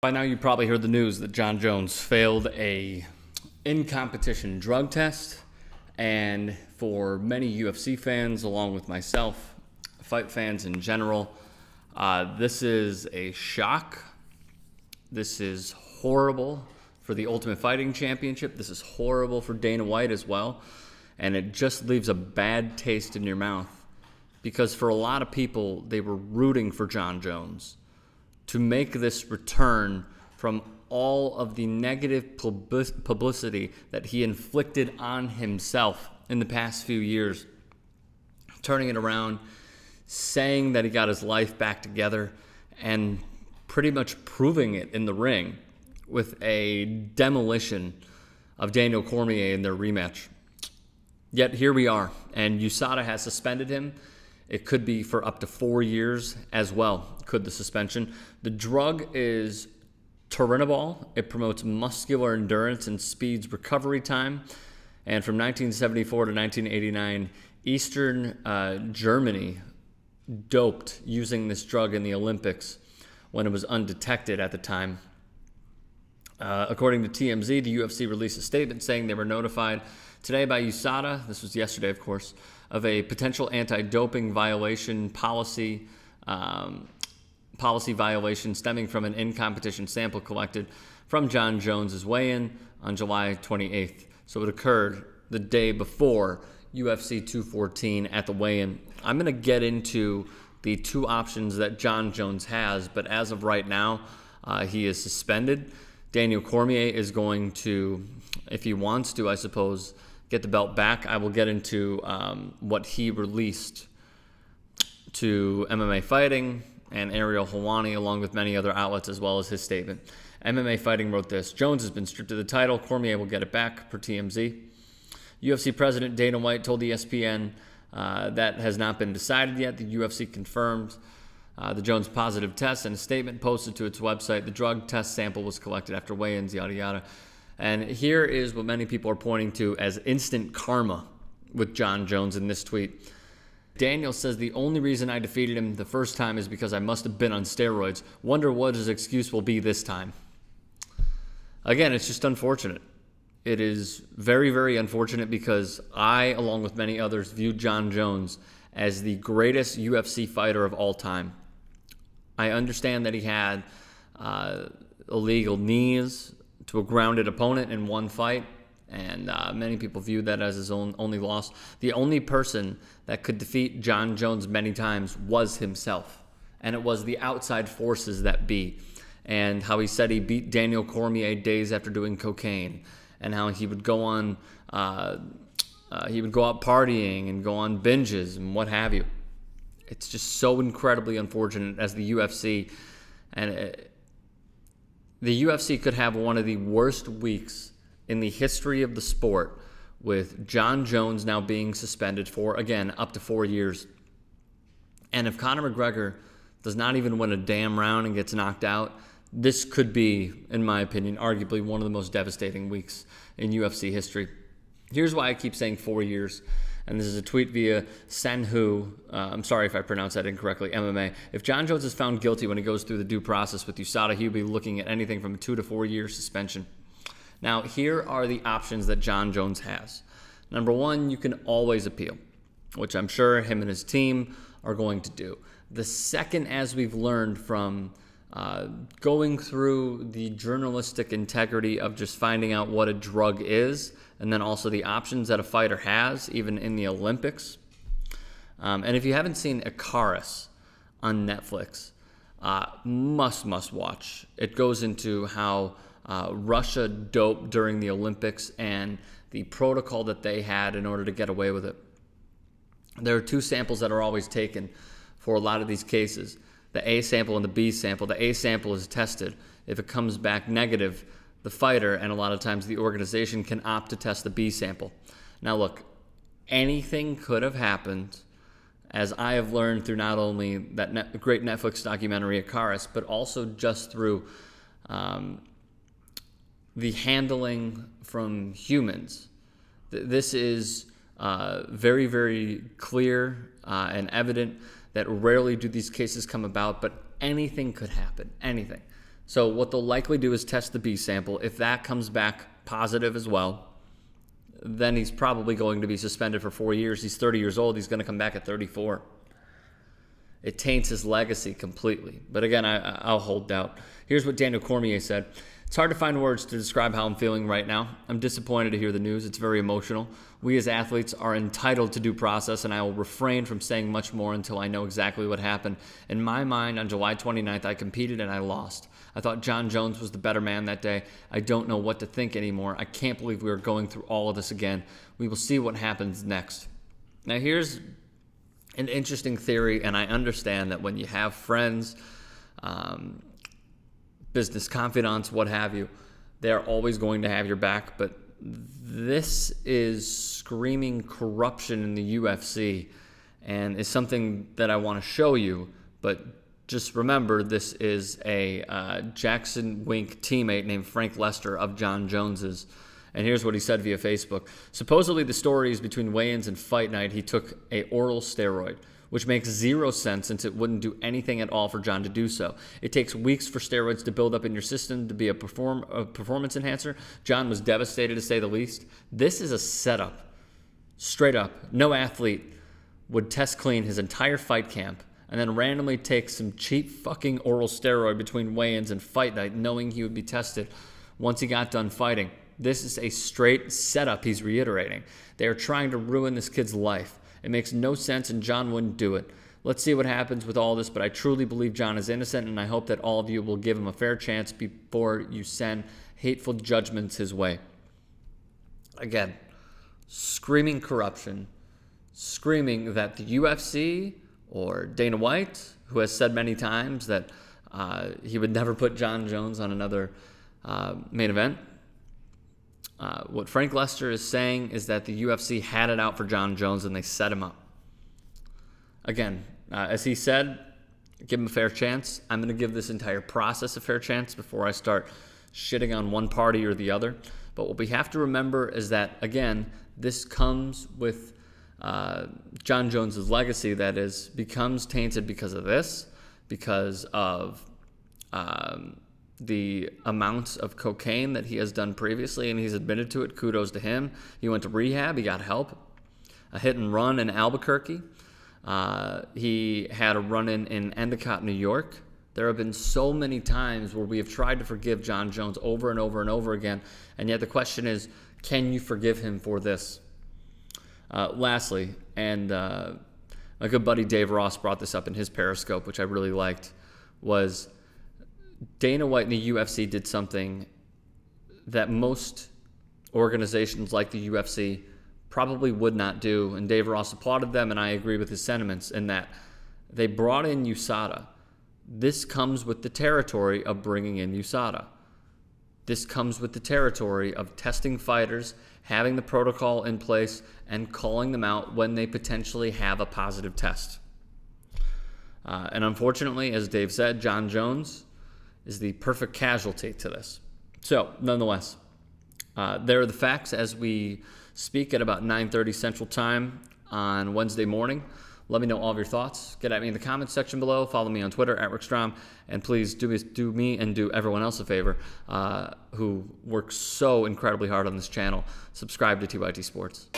By now you probably heard the news that Jon Jones failed a in-competition drug test, and for many UFC fans, along with myself, fight fans in general, this is a shock. This is horrible for the Ultimate Fighting Championship. This is horrible for Dana White as well, and it just leaves a bad taste in your mouth, because for a lot of people, they were rooting for Jon Jones to make this return from all of the negative publicity that he inflicted on himself in the past few years, turning it around, saying that he got his life back together, and pretty much proving it in the ring with a demolition of Daniel Cormier in their rematch. Yet here we are, and USADA has suspended him. It could be for up to 4 years as well, could the suspension. The drug is turinabol. It promotes muscular endurance and speeds recovery time. And from 1974 to 1989, Eastern Germany doped using this drug in the Olympics when it was undetected at the time. According to TMZ, the UFC released a statement saying they were notified today by USADA, this was yesterday of course, of a potential anti-doping violation policy violation stemming from an in-competition sample collected from Jon Jones's weigh-in on July 28th. So it occurred the day before UFC 214 at the weigh-in. I'm going to get into the two options that Jon Jones has, but as of right now, he is suspended. Daniel Cormier is going to, if he wants to, I suppose, get the belt back. I will get into what he released to MMA Fighting and Ariel Helwani, along with many other outlets, as well as his statement. MMA Fighting wrote this: Jones has been stripped of the title. Cormier will get it back, per TMZ. UFC President Dana White told ESPN that has not been decided yet. The UFC confirmed the Jones positive test in a statement posted to its website. The drug test sample was collected after weigh-ins, yada, yada. And here is what many people are pointing to as instant karma with Jon Jones in this tweet. Daniel says, the only reason I defeated him the first time is because I must have been on steroids. Wonder what his excuse will be this time. Again, it's just unfortunate. It is very, very unfortunate, because I, along with many others, view Jon Jones as the greatest UFC fighter of all time. I understand that he had illegal knees to a grounded opponent in one fight, and many people view that as his only loss. The only person that could defeat Jon Jones many times was himself, and it was the outside forces that be. And how he said he beat Daniel Cormier days after doing cocaine, and how he would go on, he would go out partying and go on binges and what have you. It's just so incredibly unfortunate as the UFC, and the UFC could have one of the worst weeks in the history of the sport, with Jon Jones now being suspended for, again, up to 4 years. And if Conor McGregor does not even win a damn round and gets knocked out, this could be, in my opinion, arguably one of the most devastating weeks in UFC history. Here's why I keep saying 4 years. And this is a tweet via Senhu. I'm sorry if I pronounced that incorrectly, MMA. If Jon Jones is found guilty when he goes through the due process with USADA, he'll be looking at anything from a 2 to 4 year suspension. Now, here are the options that Jon Jones has. Number one, you can always appeal, which I'm sure him and his team are going to do. The second, as we've learned from going through the journalistic integrity of just finding out what a drug is, and then also the options that a fighter has, even in the Olympics. And if you haven't seen Icarus on Netflix, must watch. It goes into how Russia doped during the Olympics and the protocol that they had in order to get away with it. There are two samples that are always taken for a lot of these cases: the A sample and the B sample. The A sample is tested. If it comes back negative, the fighter, and a lot of times the organization, can opt to test the B sample. Now look, anything could have happened, as I have learned through not only that great Netflix documentary Icarus, but also just through the handling from humans. This is very, very clear and evident that rarely do these cases come about, but anything could happen, anything. So what they'll likely do is test the B sample. If that comes back positive as well, then he's probably going to be suspended for 4 years. He's 30 years old. He's going to come back at 34. It taints his legacy completely. But again, I'll hold out. Here's what Daniel Cormier said. It's hard to find words to describe how I'm feeling right now. I'm disappointed to hear the news. It's very emotional. We as athletes are entitled to due process, and I will refrain from saying much more until I know exactly what happened. In my mind, on July 29th, I competed and I lost. I thought Jon Jones was the better man that day. I don't know what to think anymore. I can't believe we are going through all of this again. We will see what happens next. Now, here's an interesting theory, and I understand that when you have friends, business confidants, what have you, they're always going to have your back. But this is screaming corruption in the UFC, and is something that I want to show you. But just remember, this is a Jackson Wink teammate named Frank Lester of Jon Jones's. And here's what he said via Facebook. Supposedly the story is between weigh-ins and fight night, he took a oral steroid, which makes zero sense since it wouldn't do anything at all for Jon to do so. It takes weeks for steroids to build up in your system to be a performance enhancer. Jon was devastated, to say the least. This is a setup. Straight up. No athlete would test clean his entire fight camp and then randomly take some cheap fucking oral steroid between weigh-ins and fight night, knowing he would be tested once he got done fighting. This is a straight setup, he's reiterating. They are trying to ruin this kid's life. It makes no sense, and Jon wouldn't do it. Let's see what happens with all this, but I truly believe Jon is innocent, and I hope that all of you will give him a fair chance before you send hateful judgments his way. Again, screaming corruption, screaming that the UFC or Dana White, who has said many times that he would never put Jon Jones on another main event. What Frank Lester is saying is that the UFC had it out for Jon Jones and they set him up. Again, as he said, give him a fair chance. I'm going to give this entire process a fair chance before I start shitting on one party or the other. But what we have to remember is that, again, this comes with Jon Jones's legacy that becomes tainted because of this, because of the amounts of cocaine that he has done previously, and he's admitted to it. Kudos to him. He went to rehab. He got help. A hit and run in Albuquerque. He had a run-in Endicott, New York. There have been so many times where we have tried to forgive Jon Jones over and over and over again, and yet the question is, can you forgive him for this? Lastly, and my good buddy Dave Ross brought this up in his Periscope, which I really liked, was Dana White and the UFC did something that most organizations like the UFC probably would not do, and Dave Ross applauded them, and I agree with his sentiments in that they brought in USADA. This comes with the territory of bringing in USADA. This comes with the territory of testing fighters, having the protocol in place, and calling them out when they potentially have a positive test. And unfortunately, as Dave said, Jon Jones is the perfect casualty to this. So, nonetheless, there are the facts as we speak at about 9:30 Central Time on Wednesday morning. Let me know all of your thoughts. Get at me in the comments section below. Follow me on Twitter at @RickStrom. And please do me and do everyone else a favor who works so incredibly hard on this channel. Subscribe to TYT Sports.